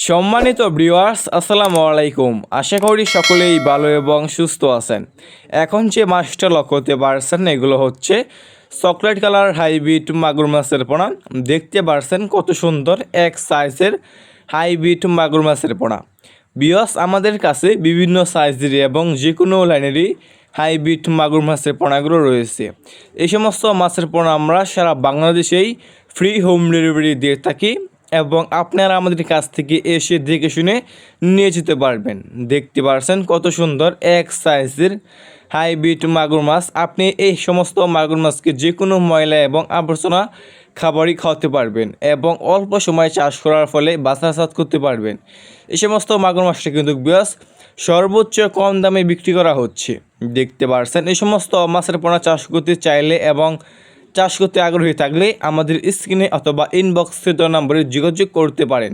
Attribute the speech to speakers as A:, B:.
A: সম্মানিত ভিউয়ার্স, আসসালামু আলাইকুম। আশা করি সকলেই ভালো এবং সুস্থ আছেন। এখন যে মাছটা লক্ষ্য করতে পারছেন এগুলো হচ্ছে চকলেট কালার হাইব্রিড মাগুর মাছের পোনা। দেখতে পারছেন কত সুন্দর এক সাইজের হাইব্রিড মাগুর মাছের পোনা। ভিউয়ার্স, আমাদের কাছে বিভিন্ন সাইজের এবং যে কোনো লাইনেরই হাইব্রিড মাগুর মাছের পোনাগুলো রয়েছে। এই সমস্ত মাছের পোনা আমরা সারা বাংলাদেশেই ফ্রি হোম ডেলিভারি দিয়ে থাকি এবং আপনারা আমাদের কাছ থেকে এসে দেখে শুনে নিয়ে যেতে পারবেন। দেখতে পারছেন কত সুন্দর এক সাইজের হাইব্রিড মাগুর মাছ। আপনি এই সমস্ত মাগুর মাছকে যে কোনো ময়লা এবং আবর্জনা খাবারই খাওয়াতে পারবেন এবং অল্প সময় চাষ করার ফলে বাজারজাত করতে পারবেন। এই সমস্ত মাগুর মাছটা কিন্তু বেশ সর্বোচ্চ কম দামে বিক্রি করা হচ্ছে। দেখতে পারছেন এই সমস্ত মাছের পোনা চাষ করতে চাইলে এবং চাষ করতে আগ্রহী থাকলে আমাদের স্ক্রিনে অথবা ইনবক্সে দেওয়া নম্বরে যোগাযোগ করতে পারেন।